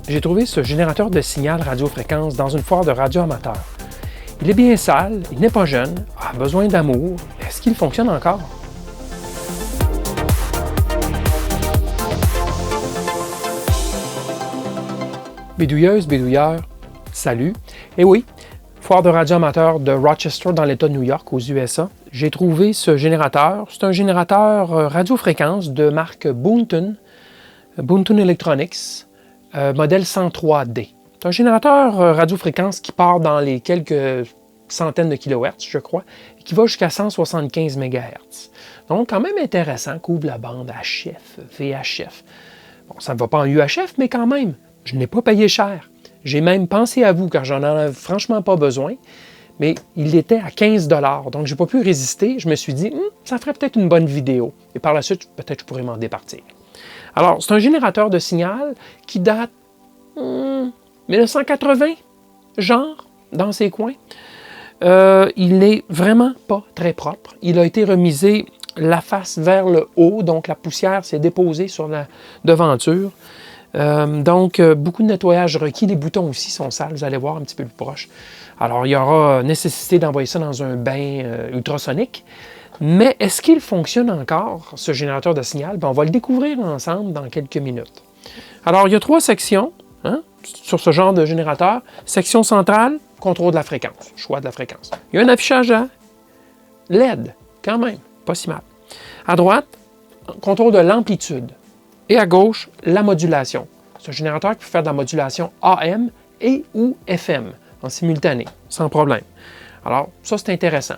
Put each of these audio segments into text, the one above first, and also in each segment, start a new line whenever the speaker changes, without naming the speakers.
j'ai trouvé ce générateur de signal radiofréquence dans une foire de radio amateur. Il est bien sale, il n'est pas jeune, a besoin d'amour. Est-ce qu'il fonctionne encore? Bidouilleuse, bidouilleur, salut. Et oui, foire de radio amateur de Rochester dans l'État de New York, aux USA. J'ai trouvé ce générateur. C'est un générateur radiofréquence de marque Boonton Electronics, modèle 103D. C'est un générateur radiofréquence qui part dans les quelques centaines de kilowatts, je crois, et qui va jusqu'à 175 MHz. Donc, quand même intéressant, couvre la bande HF, VHF. Bon, ça ne va pas en UHF, mais quand même, je n'ai pas payé cher. J'ai même pensé à vous, car j'en ai franchement pas besoin, mais il était à 15 $, donc je n'ai pas pu résister. Je me suis dit, ça ferait peut-être une bonne vidéo, et par la suite, peut-être je pourrais m'en départir. Alors, c'est un générateur de signal qui date 1980, genre, dans ses coins. Il n'est vraiment pas très propre. Il a été remisé la face vers le haut, donc la poussière s'est déposée sur la devanture. Donc, beaucoup de nettoyage requis. Les boutons aussi sont sales, vous allez voir un petit peu plus proche. Alors, il y aura nécessité d'envoyer ça dans un bain ultrasonique. Mais est-ce qu'il fonctionne encore, ce générateur de signal? Bien, on va le découvrir ensemble dans quelques minutes. Alors, il y a 3 sections sur ce genre de générateur. Section centrale, contrôle de la fréquence, choix de la fréquence. Il y a un affichage à LED, quand même, pas si mal. À droite, contrôle de l'amplitude. Et à gauche, la modulation. C'est un générateur qui peut faire de la modulation AM et ou FM en simultané, sans problème. Alors, ça, c'est intéressant.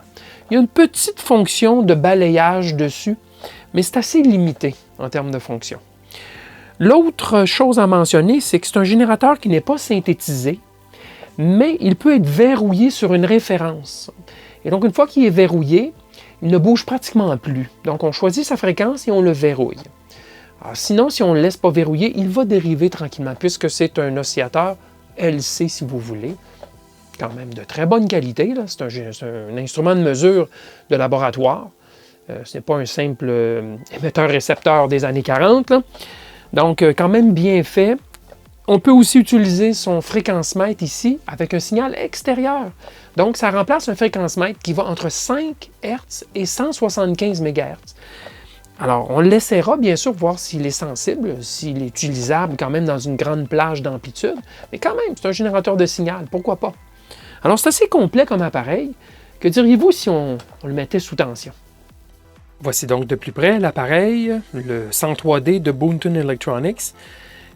Il y a une petite fonction de balayage dessus, mais c'est assez limité en termes de fonction. L'autre chose à mentionner, c'est que c'est un générateur qui n'est pas synthétisé, mais il peut être verrouillé sur une référence. Et donc, une fois qu'il est verrouillé, il ne bouge pratiquement plus. Donc, on choisit sa fréquence et on le verrouille. Alors, sinon, si on ne le laisse pas verrouiller, il va dériver tranquillement, puisque c'est un oscillateur LC, si vous voulez. Quand même de très bonne qualité. C'est un instrument de mesure de laboratoire. Ce n'est pas un simple émetteur-récepteur des années 40. Là. Donc, quand même bien fait. On peut aussi utiliser son fréquence-mètre ici avec un signal extérieur. Donc, ça remplace un fréquence-mètre qui va entre 5 Hz et 175 MHz. Alors, on l'essaiera bien sûr voir s'il est sensible, s'il est utilisable quand même dans une grande plage d'amplitude. Mais quand même, c'est un générateur de signal, pourquoi pas? Alors, c'est assez complet comme appareil. Que diriez-vous si on le mettait sous tension? Voici donc de plus près l'appareil, le 103D de Boonton Electronics.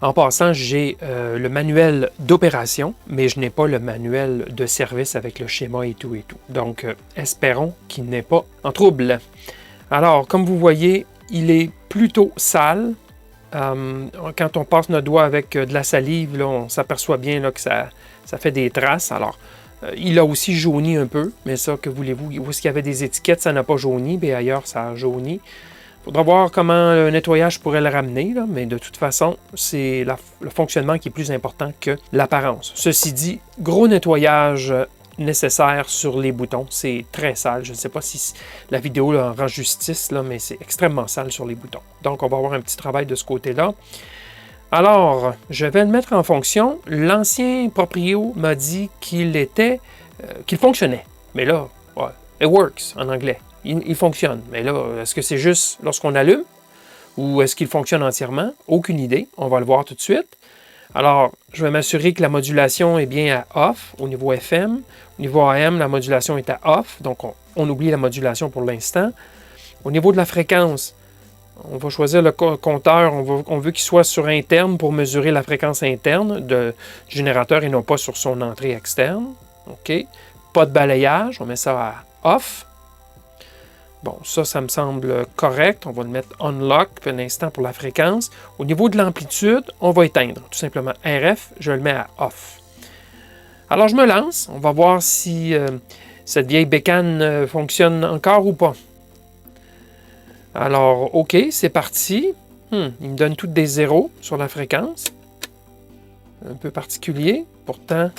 En passant, j'ai le manuel d'opération, mais je n'ai pas le manuel de service avec le schéma et tout et tout. Donc, espérons qu'il n'est pas en trouble. Alors, comme vous voyez, il est plutôt sale. Quand on passe notre doigt avec de la salive, là, on s'aperçoit bien là, que ça fait des traces. Alors, il a aussi jauni un peu, mais ça, que voulez-vous? Où est-ce qu'il y avait des étiquettes, ça n'a pas jauni, mais ailleurs, ça a jauni. Il faudra voir comment le nettoyage pourrait le ramener, là, mais de toute façon, c'est le fonctionnement qui est plus important que l'apparence. Ceci dit, gros nettoyage nécessaire sur les boutons. C'est très sale. Je ne sais pas si la vidéo là, rend justice, là, mais c'est extrêmement sale sur les boutons. Donc, on va avoir un petit travail de ce côté-là. Alors, je vais le mettre en fonction. L'ancien proprio m'a dit qu'il fonctionnait. Mais là, ouais, it works en anglais. Il fonctionne. Mais là, est-ce que c'est juste lorsqu'on allume ou est-ce qu'il fonctionne entièrement? Aucune idée. On va le voir tout de suite. Alors, je vais m'assurer que la modulation est bien à off au niveau FM. Au niveau AM, la modulation est à off. Donc, on oublie la modulation pour l'instant. Au niveau de la fréquence, on va choisir le compteur. On veut qu'il soit sur interne pour mesurer la fréquence interne du générateur et non pas sur son entrée externe. OK. Pas de balayage. On met ça à off. Bon, ça me semble correct. On va le mettre on lock pour l'instant pour la fréquence. Au niveau de l'amplitude, on va éteindre. Tout simplement RF, je le mets à off. Alors, je me lance. On va voir si cette vieille bécane fonctionne encore ou pas. Alors, OK, c'est parti. Il me donne toutes des zéros sur la fréquence. Un peu particulier. Pourtant,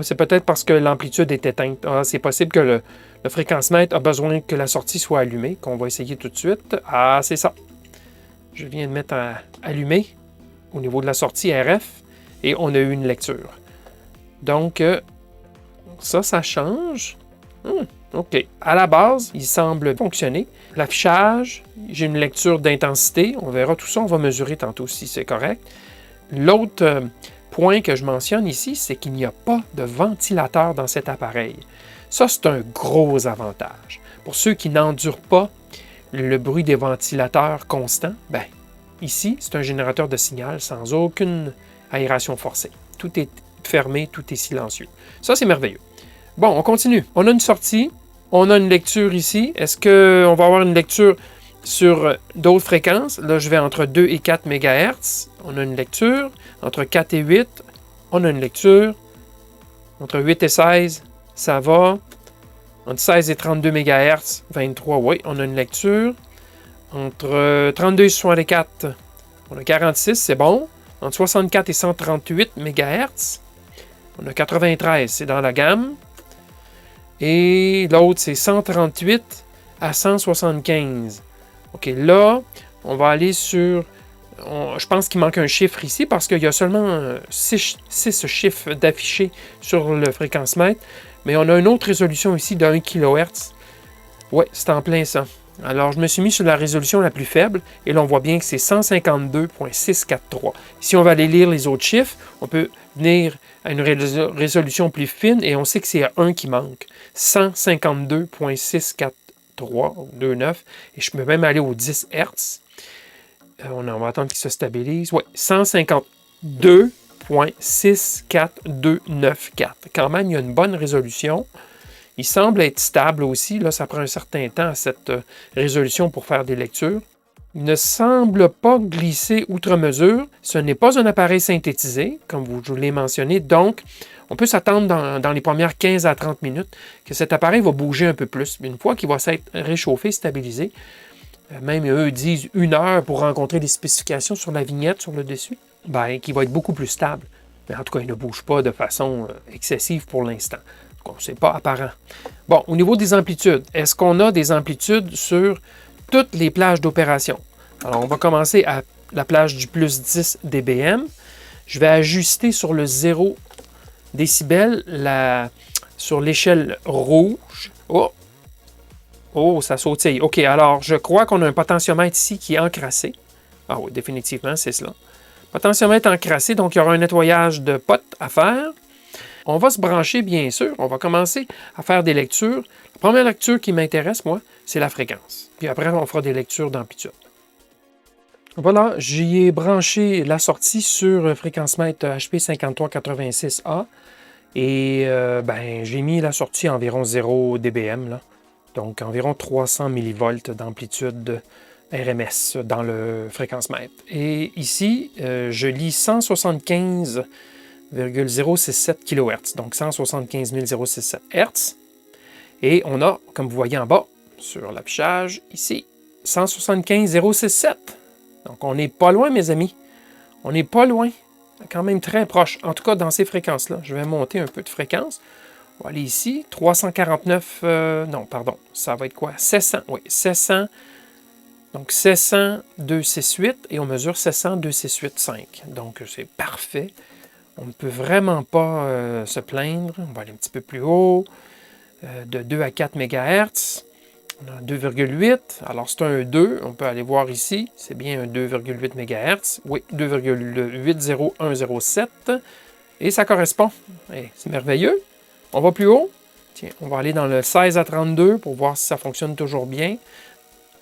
c'est peut-être parce que l'amplitude est éteinte. C'est possible que le fréquence-mètre a besoin que la sortie soit allumée, qu'on va essayer tout de suite. Ah, c'est ça. Je viens de mettre à allumer. au niveau de la sortie RF et on a eu une lecture. Donc, ça change. OK. À la base, il semble fonctionner. L'affichage, j'ai une lecture d'intensité. On verra tout ça, on va mesurer tantôt si c'est correct. L'autre point que je mentionne ici, c'est qu'il n'y a pas de ventilateur dans cet appareil. Ça, c'est un gros avantage. Pour ceux qui n'endurent pas le bruit des ventilateurs constants, ben, ici, c'est un générateur de signal sans aucune aération forcée. Tout est fermé, tout est silencieux. Ça, c'est merveilleux. Bon, on continue. On a une sortie, on a une lecture ici. Est-ce qu'on va avoir une lecture sur d'autres fréquences? Là, je vais entre 2 et 4 MHz. On a une lecture. Entre 4 et 8, on a une lecture. Entre 8 et 16, ça va. Entre 16 et 32 MHz, 23, oui, on a une lecture. Entre 32 et 64, on a 46, c'est bon. Entre 64 et 138 MHz, on a 93, c'est dans la gamme. Et l'autre, c'est 138 à 175. OK, là, on va aller sur... je pense qu'il manque un chiffre ici parce qu'il y a seulement 6 chiffres d'affichés sur le fréquence-mètre. Mais on a une autre résolution ici de 1 kHz. Oui, c'est en plein ça. Alors, je me suis mis sur la résolution la plus faible et là, on voit bien que c'est 152.643. Si on va aller lire les autres chiffres, on peut venir à une résolution plus fine et on sait que c'est 1 qui manque. 152.643,29 et je peux même aller au 10 Hz. On va attendre qu'il se stabilise. Oui, 152.64294. Quand même, il y a une bonne résolution. Il semble être stable aussi. Là, ça prend un certain temps à cette résolution pour faire des lectures. Il ne semble pas glisser outre mesure. Ce n'est pas un appareil synthétisé, comme je vous l'ai mentionné. Donc, on peut s'attendre dans les premières 15 à 30 minutes que cet appareil va bouger un peu plus. Mais une fois qu'il va s'être réchauffé, stabilisé, même eux disent 1 heure pour rencontrer les spécifications sur la vignette, sur le dessus, ben, qui va être beaucoup plus stable. Mais en tout cas, il ne bouge pas de façon excessive pour l'instant. Ce n'est pas apparent. Bon, au niveau des amplitudes, est-ce qu'on a des amplitudes sur toutes les plages d'opération? Alors, on va commencer à la plage du plus 10 dBm. Je vais ajuster sur le 0 décibel sur l'échelle rouge. Oh, ça sautille. OK, alors, je crois qu'on a un potentiomètre ici qui est encrassé. Ah oui, définitivement, c'est cela. Potentiomètre encrassé, donc il y aura un nettoyage de potes à faire. On va se brancher, bien sûr. On va commencer à faire des lectures. La première lecture qui m'intéresse, moi, c'est la fréquence. Puis après, on fera des lectures d'amplitude. Voilà, j'y ai branché la sortie sur fréquence-mètre HP5386A. Et j'ai mis la sortie à environ 0 dBm, là. Donc environ 300 mV d'amplitude RMS dans le fréquence-mètre. Et ici, je lis 175,067 kHz, donc 175 067 Hz. Et on a, comme vous voyez en bas, sur l'affichage, ici, 175,067. Donc on n'est pas loin, mes amis. On n'est pas loin, quand même très proche. En tout cas, dans ces fréquences-là. Je vais monter un peu de fréquence. On va aller ici, 349, non, pardon, ça va être quoi? 700, oui, 700, donc 700, 268, et on mesure 700, 268, 5. Donc, c'est parfait. On ne peut vraiment pas se plaindre. On va aller un petit peu plus haut, de 2 à 4 MHz. On a 2,8, alors c'est un 2, on peut aller voir ici, c'est bien un 2,8 MHz. Oui, 2,80107, et ça correspond. C'est merveilleux. On va plus haut. Tiens, on va aller dans le 16 à 32 pour voir si ça fonctionne toujours bien.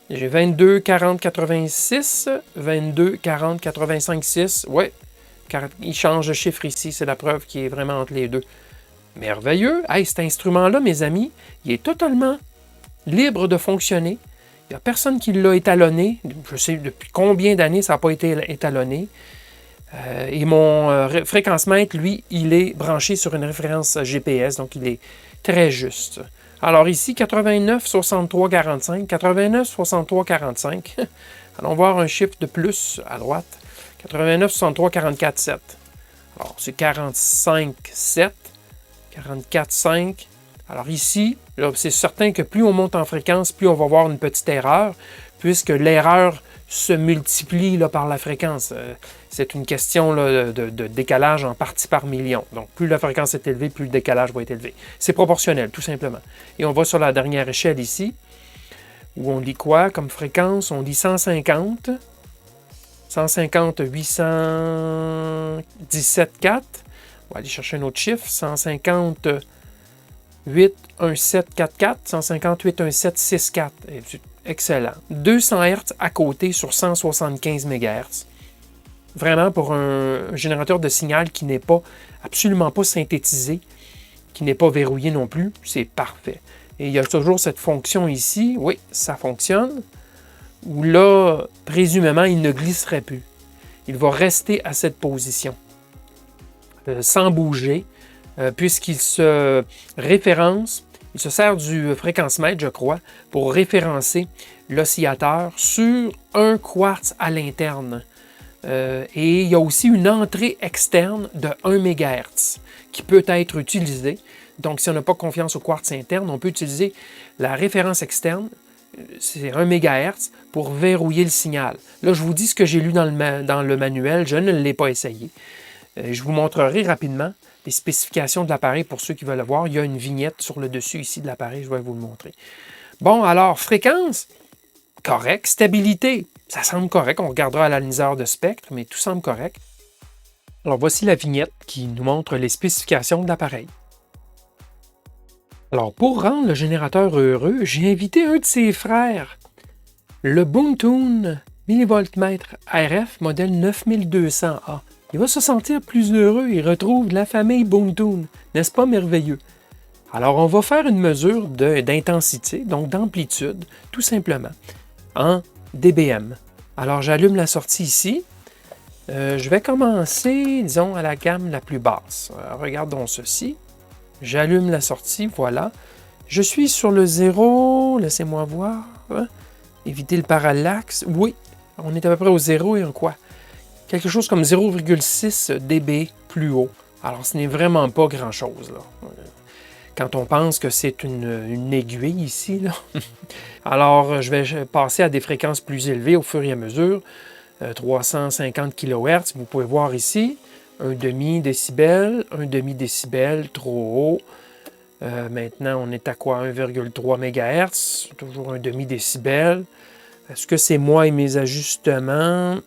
J'ai 22, 40, 86, 22, 40, 85, 6. Oui, il change de chiffre ici, c'est la preuve qu'il est vraiment entre les deux. Merveilleux. Hey, cet instrument-là, mes amis, il est totalement libre de fonctionner. Il n'y a personne qui l'a étalonné. Je sais depuis combien d'années ça n'a pas été étalonné. Et mon fréquence-mètre, lui, il est branché sur une référence GPS, donc il est très juste. Alors ici, 89, 63, 45, 89, 63, 45. Allons voir un chiffre de plus à droite. 89, 63, 44, 7. Alors, c'est 45, 7, 44, 5. Alors ici, c'est certain que plus on monte en fréquence, plus on va voir une petite erreur. puisque l'erreur se multiplie là, par la fréquence. C'est une question là, de décalage en partie par million. Donc, plus la fréquence est élevée, plus le décalage va être élevé. C'est proportionnel, tout simplement. Et on va sur la dernière échelle ici, où on lit quoi comme fréquence? On lit 150, 817,4. On va aller chercher un autre chiffre. 158,1744, 158,1764. Excellent. 200 Hz à côté sur 175 MHz. Vraiment pour un générateur de signal qui n'est pas absolument pas synthétisé, qui n'est pas verrouillé non plus, c'est parfait. Et il y a toujours cette fonction ici, oui, ça fonctionne, où là, présumément, il ne glisserait plus. Il va rester à cette position, sans bouger, puisqu'il se référence, il se sert du fréquence-mètre, je crois, pour référencer l'oscillateur sur un quartz à l'interne. Et il y a aussi une entrée externe de 1 MHz qui peut être utilisée. Donc, si on n'a pas confiance au quartz interne, on peut utiliser la référence externe, c'est 1 MHz, pour verrouiller le signal. Là, je vous dis ce que j'ai lu dans le manuel, je ne l'ai pas essayé. Je vous montrerai rapidement les spécifications de l'appareil pour ceux qui veulent le voir. Il y a une vignette sur le dessus ici de l'appareil, je vais vous le montrer. Bon, alors, fréquence, correct. Stabilité, ça semble correct. On regardera à l'analyseur de spectre, mais tout semble correct. Alors, voici la vignette qui nous montre les spécifications de l'appareil. Alors, pour rendre le générateur heureux, j'ai invité un de ses frères, le Boomtoon millivoltmètre RF modèle 9200A. Il va se sentir plus heureux et retrouve la famille Boomtoon. N'est-ce pas merveilleux? Alors, on va faire une mesure d'intensité, donc d'amplitude, tout simplement, en dBm. Alors, j'allume la sortie ici. Je vais commencer, disons, à la gamme la plus basse. Regardons ceci. J'allume la sortie, voilà. Je suis sur le 0, laissez-moi voir. Éviter le parallaxe. Oui, on est à peu près au 0 et en quoi? Quelque chose comme 0,6 dB plus haut. Alors, ce n'est vraiment pas grand-chose, là. Quand on pense que c'est une aiguille ici, là. Alors, je vais passer à des fréquences plus élevées au fur et à mesure. 350 kHz, vous pouvez voir ici. Un demi-décibel, trop haut. Maintenant, on est à quoi? 1,3 MHz, toujours un demi-décibel. Est-ce que c'est moi et mes ajustements?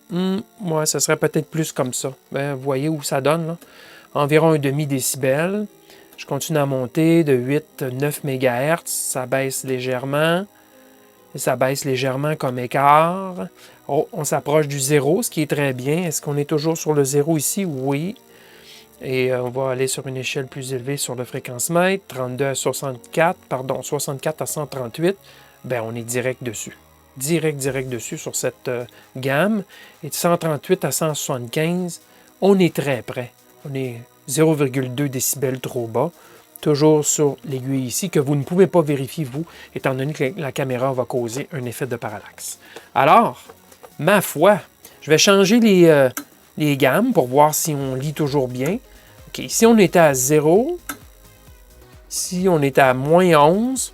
Moi, ça serait peut-être plus comme ça. Vous voyez où ça donne, là? Environ un demi-décibel. Je continue à monter de 8-9 MHz. Ça baisse légèrement. Et ça baisse légèrement comme écart. Oh, on s'approche du 0, ce qui est très bien. Est-ce qu'on est toujours sur le 0 ici? Oui. Et on va aller sur une échelle plus élevée sur le fréquence-mètre. 32 à 64, pardon, 64 à 138. Ben, on est direct dessus. Direct dessus sur cette gamme. Et de 138 à 175, on est très près. On est 0,2 décibels trop bas. Toujours sur l'aiguille ici, que vous ne pouvez pas vérifier, vous, étant donné que la caméra va causer un effet de parallaxe. Alors, ma foi, je vais changer les gammes pour voir si on lit toujours bien. OK, ici, on était à 0. Ici, on est à moins 11.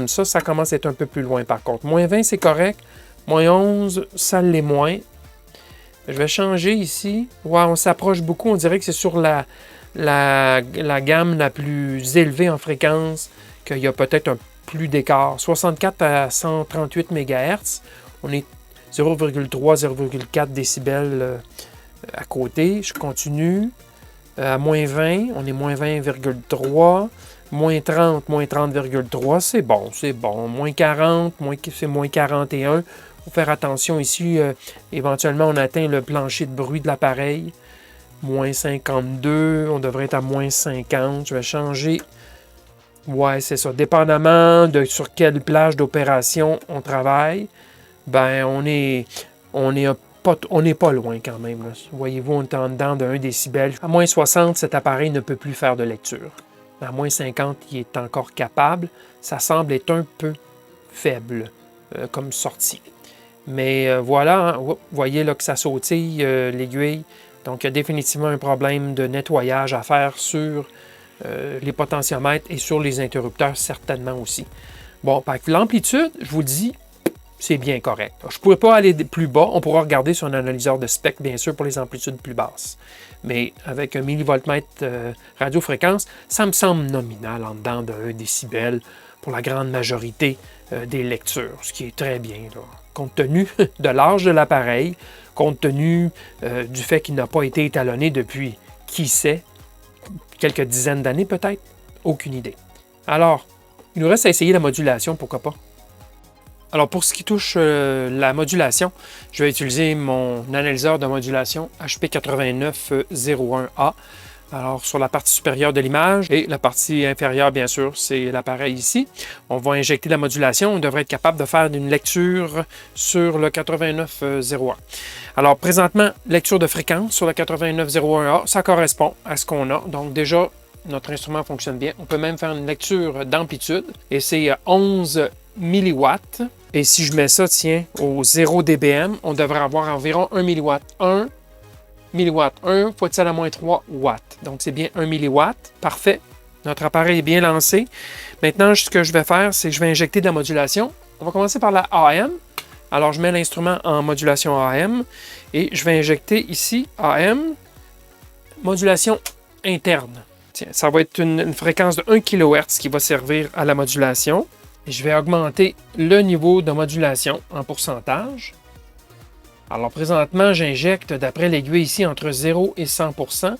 Ça commence à être un peu plus loin, par contre. Moins 20, c'est correct. Moins 11, ça l'est moins. Je vais changer ici. Ouais, on s'approche beaucoup. On dirait que c'est sur la gamme la plus élevée en fréquence qu'il y a peut-être un plus d'écart. 64 à 138 MHz. On est 0,3, 0,4 décibels à côté. Je continue. À moins 20, on est moins 20,3. Moins 30, moins 30,3. C'est bon, c'est bon. Moins 40, c'est moins 41. Il faut faire attention ici. Éventuellement, on atteint le plancher de bruit de l'appareil. Moins 52, on devrait être à moins 50. Je vais changer. Ouais, c'est ça. Dépendamment de sur quelle plage d'opération on travaille, ben on n'est pas loin quand même. Là. Voyez-vous, on est en dedans de 1 décibel. À moins 60, cet appareil ne peut plus faire de lecture. À moins 50, il est encore capable. Ça semble être un peu faible comme sortie. Mais voilà, vous voyez là que ça sautille l'aiguille. Donc, il y a définitivement un problème de nettoyage à faire sur les potentiomètres et sur les interrupteurs, certainement aussi. Bon, l'amplitude, je vous dis, c'est bien correct. Je ne pourrais pas aller plus bas. On pourra regarder sur un analyseur de spectre, bien sûr, pour les amplitudes plus basses. Mais avec un millivoltmètre radiofréquence, ça me semble nominal en dedans de 1 décibel pour la grande majorité des lectures, ce qui est très bien, là. Compte tenu de l'âge de l'appareil, compte tenu du fait qu'il n'a pas été étalonné depuis, qui sait, quelques dizaines d'années peut-être, aucune idée. Alors, il nous reste à essayer la modulation, pourquoi pas. Alors, pour ce qui touche la modulation, je vais utiliser mon analyseur de modulation HP8901A. Alors, sur la partie supérieure de l'image et la partie inférieure, bien sûr, c'est l'appareil ici. On va injecter la modulation. On devrait être capable de faire une lecture sur le 8901. Alors, présentement, lecture de fréquence sur le 8901A, ça correspond à ce qu'on a. Donc, déjà, notre instrument fonctionne bien. On peut même faire une lecture d'amplitude et c'est 11 milliwatts. Et si je mets ça, tiens, au 0 dBm, on devrait avoir environ 1 milliwatt. 1 milliwatt. 1 fois 10 à la moins 3 watts. Donc, c'est bien 1 milliwatt. Parfait. Notre appareil est bien lancé. Maintenant, ce que je vais faire, c'est que je vais injecter de la modulation. On va commencer par la AM. Alors, je mets l'instrument en modulation AM et je vais injecter ici AM, modulation interne. Tiens, ça va être une fréquence de 1 kHz qui va servir à la modulation. Et je vais augmenter le niveau de modulation en pourcentage. Alors présentement, j'injecte d'après l'aiguille ici entre 0 et 100 %.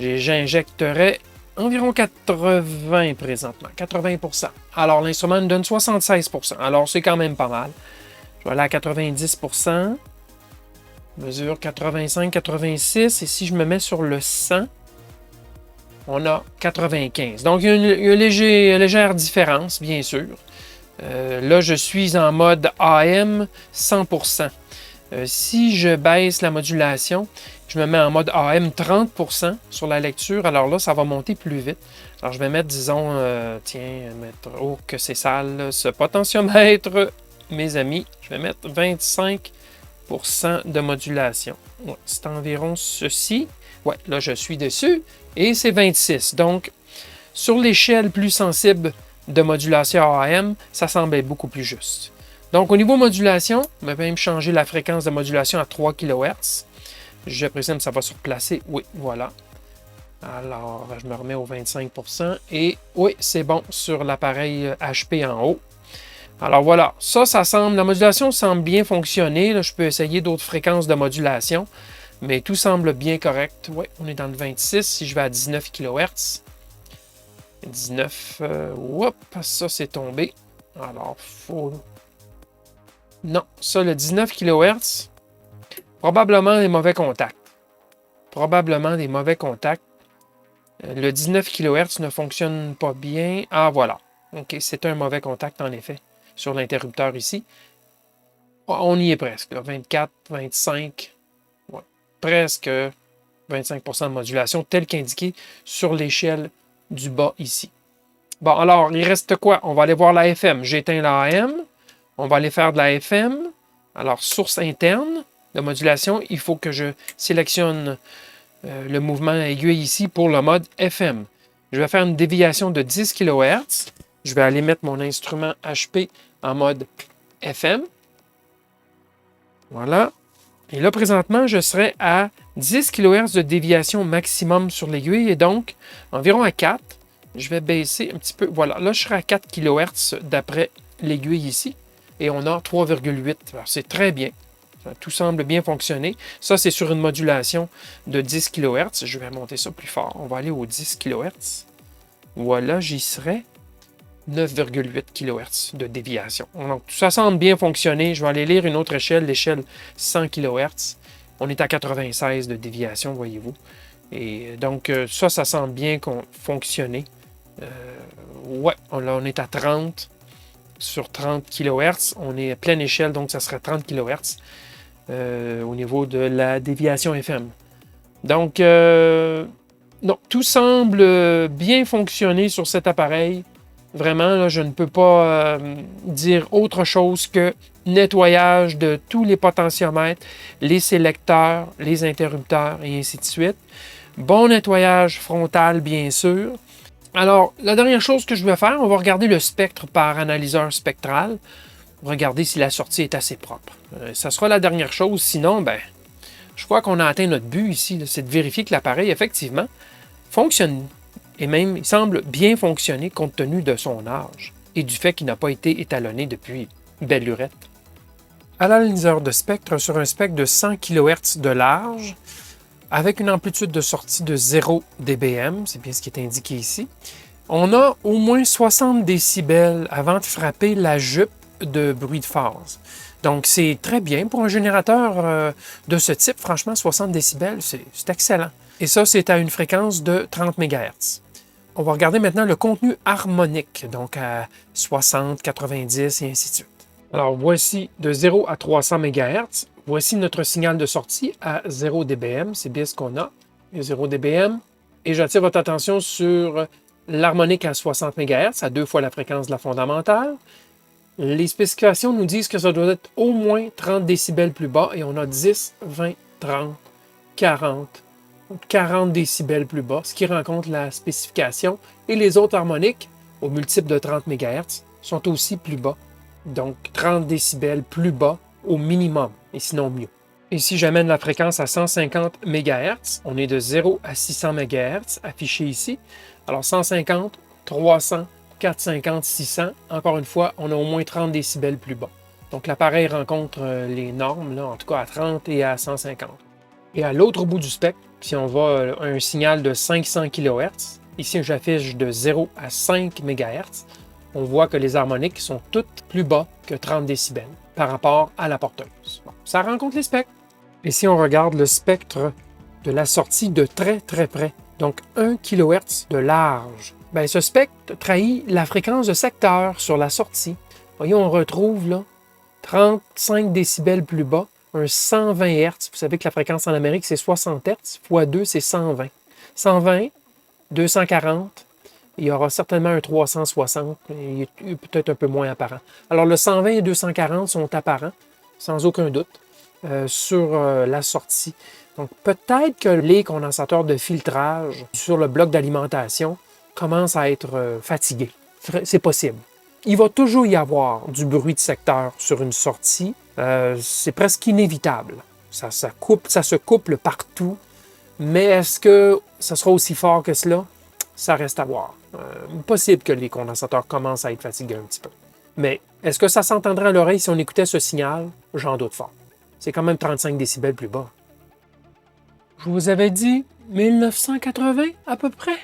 J'injecterai environ 80 présentement, 80 %. Alors l'instrument nous donne 76 %. Alors c'est quand même pas mal. Je vais aller à 90 %. Mesure 85, 86. Et si je me mets sur le 100, on a 95. Donc, il y a une légère différence, bien sûr. Là, je suis en mode AM 100 %. Si je baisse la modulation, je me mets en mode AM 30 % sur la lecture. Alors là, ça va monter plus vite. Alors, je vais mettre, disons, oh, que c'est sale, ce potentiomètre, mes amis. Je vais mettre 25 % de modulation. Ouais, c'est environ ceci. Ouais, là, je suis dessus. Et c'est 26. Donc, sur l'échelle plus sensible de modulation AM, ça semble être beaucoup plus juste. Donc, au niveau modulation, on va même changer la fréquence de modulation à 3 kHz. Je présume que ça va se replacer. Oui, voilà. Alors, je me remets au 25 % et oui, c'est bon sur l'appareil HP en haut. Alors voilà, ça semble, la modulation semble bien fonctionner. Là, je peux essayer d'autres fréquences de modulation, mais tout semble bien correct. Oui, on est dans le 26. Si je vais à 19 kHz, 19, ça c'est tombé. Alors, faut... Non, ça, le 19 kHz, probablement des mauvais contacts. Probablement des mauvais contacts. Le 19 kHz ne fonctionne pas bien. Ah, voilà. OK, c'est un mauvais contact, en effet, sur l'interrupteur ici. On y est presque, là. 24, 25, ouais, presque 25 % de modulation, tel qu'indiqué sur l'échelle du bas ici. Bon, alors, il reste quoi? On va aller voir la FM. J'éteins la AM. On va aller faire de la FM. Alors, source interne de modulation, il faut que je sélectionne le mouvement aiguille ici pour le mode FM. Je vais faire une déviation de 10 kHz. Je vais aller mettre mon instrument HP en mode FM. Voilà. Et là, présentement, je serai à 10 kHz de déviation maximum sur l'aiguille et donc environ à 4. Je vais baisser un petit peu. Voilà, là, je serai à 4 kHz d'après l'aiguille ici. Et on a 3,8. C'est très bien. Tout semble bien fonctionner. Ça, c'est sur une modulation de 10 kHz. Je vais monter ça plus fort. On va aller aux 10 kHz. Voilà, j'y serai. 9,8 kHz de déviation. Donc, ça semble bien fonctionner. Je vais aller lire une autre échelle, l'échelle 100 kHz. On est à 96 de déviation, voyez-vous. Et donc, ça semble bien fonctionner. Ouais, là, on est à 30 sur 30 kHz. On est à pleine échelle, donc ça serait 30 kHz au niveau de la déviation FM. Donc, non, tout semble bien fonctionner sur cet appareil. Vraiment, là, je ne peux pas dire autre chose que nettoyage de tous les potentiomètres, les sélecteurs, les interrupteurs et ainsi de suite. Bon nettoyage frontal, bien sûr. Alors, la dernière chose que je vais faire, on va regarder le spectre par analyseur spectral. regarder si la sortie est assez propre. Ça sera la dernière chose, sinon, je crois qu'on a atteint notre but ici, c'est de vérifier que l'appareil, effectivement, fonctionne. Et même, il semble bien fonctionner compte tenu de son âge et du fait qu'il n'a pas été étalonné depuis belle lurette. À l'analysateur de spectre, sur un spectre de 100 kHz de large, avec une amplitude de sortie de 0 dBm, c'est bien ce qui est indiqué ici, on a au moins 60 décibels avant de frapper la jupe de bruit de phase. Donc, c'est très bien pour un générateur de ce type. Franchement, 60 décibels, c'est excellent. Et ça, c'est à une fréquence de 30 MHz. On va regarder maintenant le contenu harmonique, donc à 60, 90 et ainsi de suite. Alors, voici de 0 à 300 MHz. Voici notre signal de sortie à 0 dBm. C'est bien ce qu'on a, 0 dBm. Et j'attire votre attention sur l'harmonique à 60 MHz, à 2 fois la fréquence de la fondamentale. Les spécifications nous disent que ça doit être au moins 30 décibels plus bas et on a 10, 20, 30, 40 décibels plus bas, ce qui rend compte la spécification. Et les autres harmoniques, au multiple de 30 MHz, sont aussi plus bas. Donc 30 décibels plus bas au minimum, et sinon mieux. Et si j'amène la fréquence à 150 MHz, on est de 0 à 600 MHz, affiché ici. Alors 150, 300, 450, 600, encore une fois, on a au moins 30 décibels plus bas. Donc l'appareil rencontre les normes, là, en tout cas à 30 et à 150. Et à l'autre bout du spectre, si on va à un signal de 500 kHz, ici j'affiche de 0 à 5 MHz, on voit que les harmoniques sont toutes plus bas que 30 décibels par rapport à la porteuse. Bon, ça rencontre les spectres. Et si on regarde le spectre de la sortie de très très près, donc 1 kHz de large, ce spectre trahit la fréquence de secteur sur la sortie. Voyez, on retrouve là 35 décibels plus bas, un 120 Hz. Vous savez que la fréquence en Amérique, c'est 60 Hz, fois 2, c'est 120. 120, 240, il y aura certainement un 360, il est peut-être un peu moins apparent. Alors le 120 et 240 sont apparents, sans aucun doute, sur la sortie. Donc peut-être que les condensateurs de filtrage sur le bloc d'alimentation commencent à être fatigués. C'est possible. Il va toujours y avoir du bruit de secteur sur une sortie. C'est presque inévitable. Ça se couple partout. Mais est-ce que ça sera aussi fort que cela? Ça reste à voir. Possible que les condensateurs commencent à être fatigués un petit peu. Mais est-ce que ça s'entendrait à l'oreille si on écoutait ce signal? J'en doute fort. C'est quand même 35 décibels plus bas. Je vous avais dit 1980 à peu près.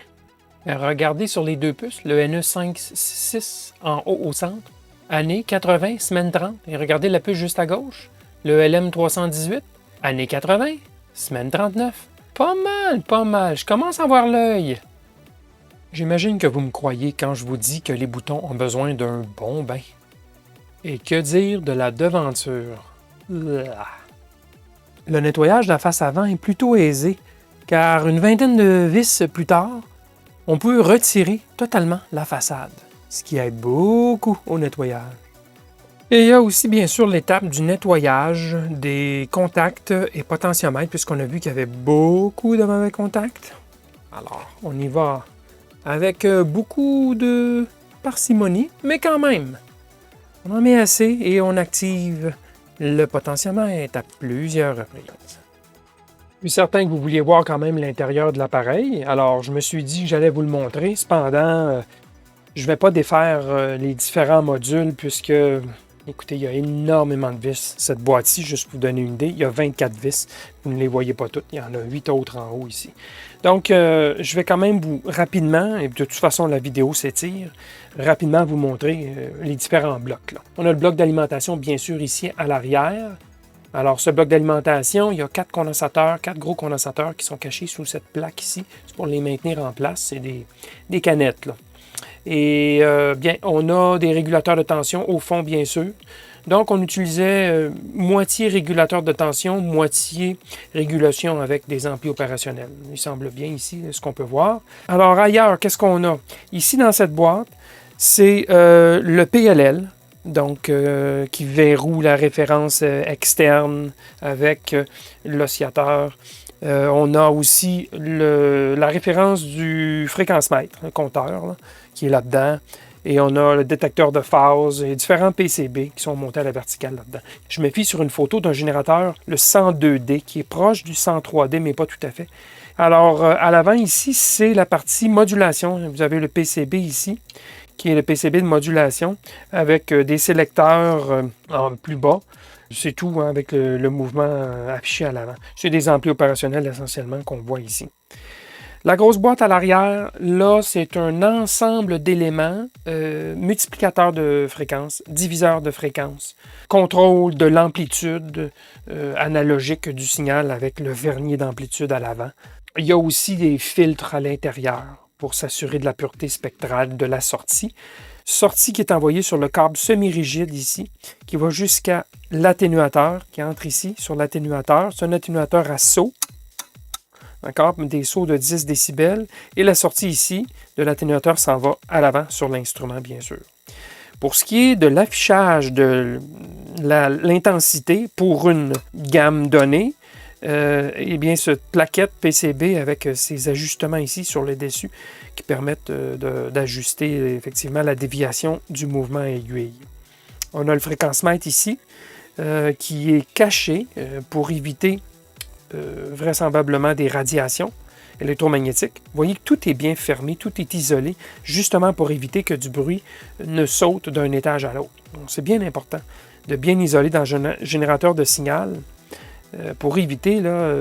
Regardez sur les deux puces, le NE566 en haut au centre, année 80, semaine 30. Et regardez la puce juste à gauche, le LM318, année 80, semaine 39. Pas mal, pas mal. Je commence à voir l'œil. J'imagine que vous me croyez quand je vous dis que les boutons ont besoin d'un bon bain. Et que dire de la devanture? Le nettoyage de la face avant est plutôt aisé, car une vingtaine de vis plus tard, on peut retirer totalement la façade, ce qui aide beaucoup au nettoyage. Et il y a aussi bien sûr l'étape du nettoyage des contacts et potentiomètres, puisqu'on a vu qu'il y avait beaucoup de mauvais contacts. Alors, on y va avec beaucoup de parcimonie, mais quand même, on en met assez et on active le potentiomètre à plusieurs reprises. Je suis certain que vous vouliez voir quand même l'intérieur de l'appareil, alors je me suis dit que j'allais vous le montrer. Cependant, je ne vais pas défaire les différents modules puisque, écoutez, il y a énormément de vis. Cette boîte-ci, juste pour vous donner une idée, il y a 24 vis. Vous ne les voyez pas toutes, il y en a 8 autres en haut ici. Donc, je vais quand même vous rapidement, et de toute façon la vidéo s'étire, rapidement vous montrer les différents blocs. Là. On a le bloc d'alimentation bien sûr ici à l'arrière. Alors, ce bloc d'alimentation, il y a 4 condensateurs, 4 gros condensateurs qui sont cachés sous cette plaque ici. C'est pour les maintenir en place. C'est des canettes. Là. Et bien, on a des régulateurs de tension au fond, bien sûr. Donc, on utilisait moitié régulateur de tension, moitié régulation avec des amplis opérationnels. Il semble bien ici, ce qu'on peut voir. Alors, ailleurs, qu'est-ce qu'on a? Ici, dans cette boîte, c'est le PLL. Donc, qui verroue la référence externe avec l'oscillateur. On a aussi la référence du fréquence-mètre, le compteur, là, qui est là-dedans. Et on a le détecteur de phase et différents PCB qui sont montés à la verticale là-dedans. Je me fie sur une photo d'un générateur, le 102D, qui est proche du 103D, mais pas tout à fait. Alors, à l'avant ici, c'est la partie modulation. Vous avez le PCB ici, qui est le PCB de modulation, avec des sélecteurs en plus bas. C'est tout hein, avec le mouvement affiché à l'avant. C'est des amplis opérationnels essentiellement qu'on voit ici. La grosse boîte à l'arrière, là, c'est un ensemble d'éléments, multiplicateur de fréquences, diviseur de fréquences, contrôle de l'amplitude analogique du signal avec le vernier d'amplitude à l'avant. Il y a aussi des filtres à l'intérieur pour s'assurer de la pureté spectrale de la sortie. Sortie qui est envoyée sur le câble semi-rigide ici, qui va jusqu'à l'atténuateur, qui entre ici sur l'atténuateur. C'est un atténuateur à saut. D'accord? Des sauts de 10 décibels. Et la sortie ici de l'atténuateur s'en va à l'avant sur l'instrument, bien sûr. Pour ce qui est de l'affichage de l'intensité pour une gamme donnée, eh bien, cette plaquette PCB avec ces ajustements ici sur le dessus qui permettent d'ajuster effectivement la déviation du mouvement aiguille. On a le fréquencemètre ici qui est caché pour éviter vraisemblablement des radiations électromagnétiques. Vous voyez que tout est bien fermé, tout est isolé, justement pour éviter que du bruit ne saute d'un étage à l'autre. Donc, c'est bien important de bien isoler dans un générateur de signal pour éviter là,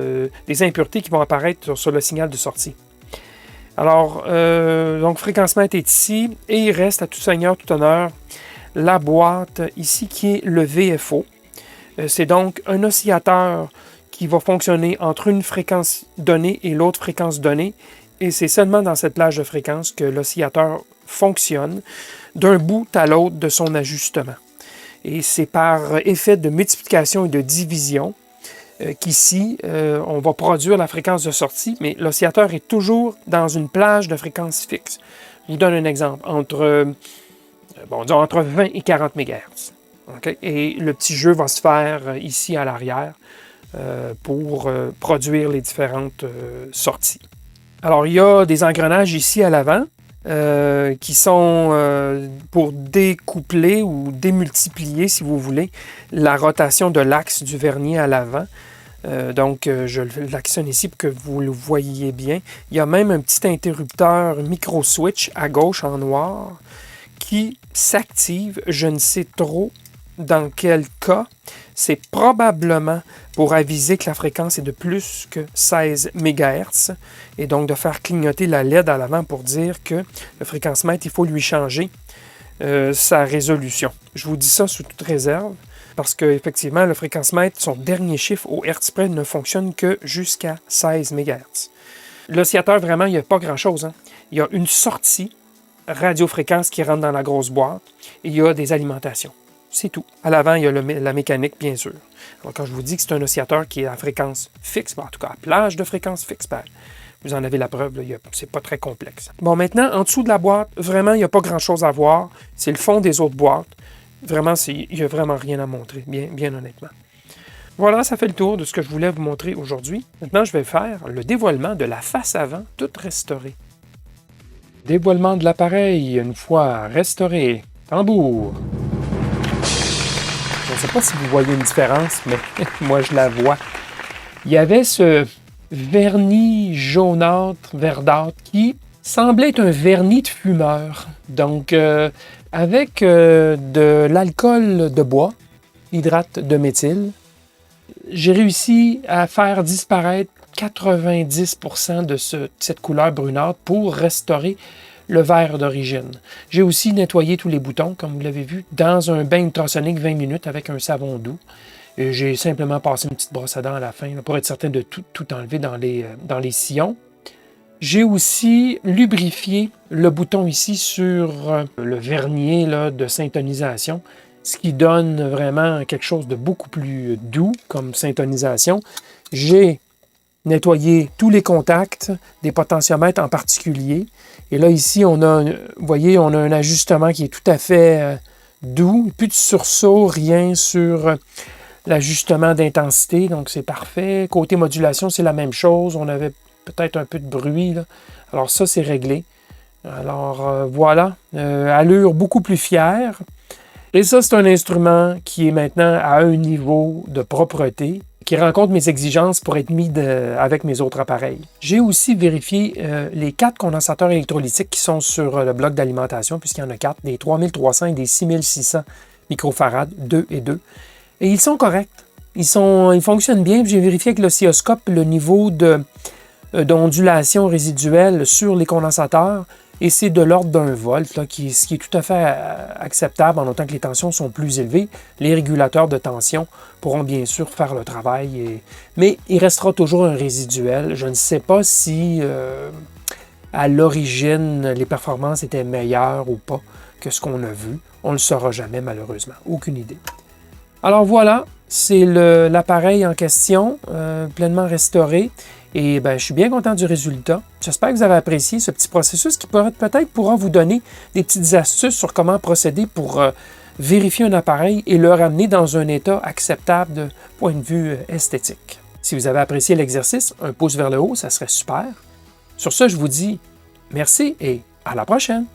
des impuretés qui vont apparaître sur le signal de sortie. Alors, donc, fréquencemètre est ici et il reste à tout seigneur, tout honneur, la boîte ici qui est le VFO. C'est donc un oscillateur qui va fonctionner entre une fréquence donnée et l'autre fréquence donnée. Et c'est seulement dans cette plage de fréquence que l'oscillateur fonctionne d'un bout à l'autre de son ajustement. Et c'est par effet de multiplication et de division qu'ici, on va produire la fréquence de sortie, mais l'oscillateur est toujours dans une plage de fréquence fixe. Je vous donne un exemple, entre 20 et 40 MHz. Okay? Et le petit jeu va se faire ici à l'arrière pour produire les différentes sorties. Alors, il y a des engrenages ici à l'avant qui sont pour découpler ou démultiplier, si vous voulez, la rotation de l'axe du vernier à l'avant. Donc, je l'actionne ici pour que vous le voyiez bien. Il y a même un petit interrupteur micro-switch à gauche en noir qui s'active, je ne sais trop dans quel cas. C'est probablement pour aviser que la fréquence est de plus que 16 MHz et donc de faire clignoter la LED à l'avant pour dire que le fréquencemètre, il faut lui changer sa résolution. Je vous dis ça sous toute réserve parce qu'effectivement, le fréquencemètre, son dernier chiffre au Hertz près ne fonctionne que jusqu'à 16 MHz. L'oscillateur, vraiment, il n'y a pas grand-chose. Hein? Il y a une sortie radiofréquence qui rentre dans la grosse boîte et il y a des alimentations. C'est tout. À l'avant, il y a la mécanique, bien sûr. Alors, quand je vous dis que c'est un oscillateur qui est à fréquence fixe, en tout cas à plage de fréquence fixe, vous en avez la preuve, c'est pas très complexe. Bon, maintenant, en dessous de la boîte, vraiment, il n'y a pas grand-chose à voir. C'est le fond des autres boîtes. Vraiment, il n'y a vraiment rien à montrer, bien honnêtement. Voilà, ça fait le tour de ce que je voulais vous montrer aujourd'hui. Maintenant, je vais faire le dévoilement de la face avant, toute restaurée. Dévoilement de l'appareil, une fois restauré. Tambour! Je ne sais pas si vous voyez une différence, mais moi, je la vois. Il y avait ce vernis jaunâtre, verdâtre, qui semblait être un vernis de fumeur. Donc, avec de l'alcool de bois, hydrate de méthyle, j'ai réussi à faire disparaître 90% de cette couleur brunâtre pour restaurer le verre d'origine. J'ai aussi nettoyé tous les boutons, comme vous l'avez vu, dans un bain ultrasonique 20 minutes avec un savon doux. J'ai simplement passé une petite brosse à dents à la fin là, pour être certain de tout enlever dans les sillons. J'ai aussi lubrifié le bouton ici sur le vernier là, de syntonisation, ce qui donne vraiment quelque chose de beaucoup plus doux comme syntonisation. J'ai nettoyer tous les contacts, des potentiomètres en particulier. Et là, ici, on a, vous voyez, on a un ajustement qui est tout à fait doux. Plus de sursaut, rien sur l'ajustement d'intensité, donc c'est parfait. Côté modulation, c'est la même chose. On avait peut-être un peu de bruit, là. Alors ça, c'est réglé. Alors voilà, allure beaucoup plus fière. Et ça, c'est un instrument qui est maintenant à un niveau de propreté qui rencontre mes exigences pour être mis avec mes autres appareils. J'ai aussi vérifié les 4 condensateurs électrolytiques qui sont sur le bloc d'alimentation, puisqu'il y en a 4, des 3300 et des 6600 microfarad, 2 et 2. Et ils sont corrects. Ils fonctionnent bien. J'ai vérifié avec l'oscilloscope le niveau d'ondulation résiduelle sur les condensateurs. Et c'est de l'ordre d'un volt, là, ce qui est tout à fait acceptable en autant que les tensions sont plus élevées. Les régulateurs de tension pourront bien sûr faire le travail, mais il restera toujours un résiduel. Je ne sais pas si à l'origine les performances étaient meilleures ou pas que ce qu'on a vu. On ne le saura jamais malheureusement. Aucune idée. Alors voilà, c'est l'appareil en question, pleinement restauré. Et ben, je suis bien content du résultat. J'espère que vous avez apprécié ce petit processus qui peut-être pourra vous donner des petites astuces sur comment procéder pour vérifier un appareil et le ramener dans un état acceptable de point de vue esthétique. Si vous avez apprécié l'exercice, un pouce vers le haut, ça serait super. Sur ce, je vous dis merci et à la prochaine!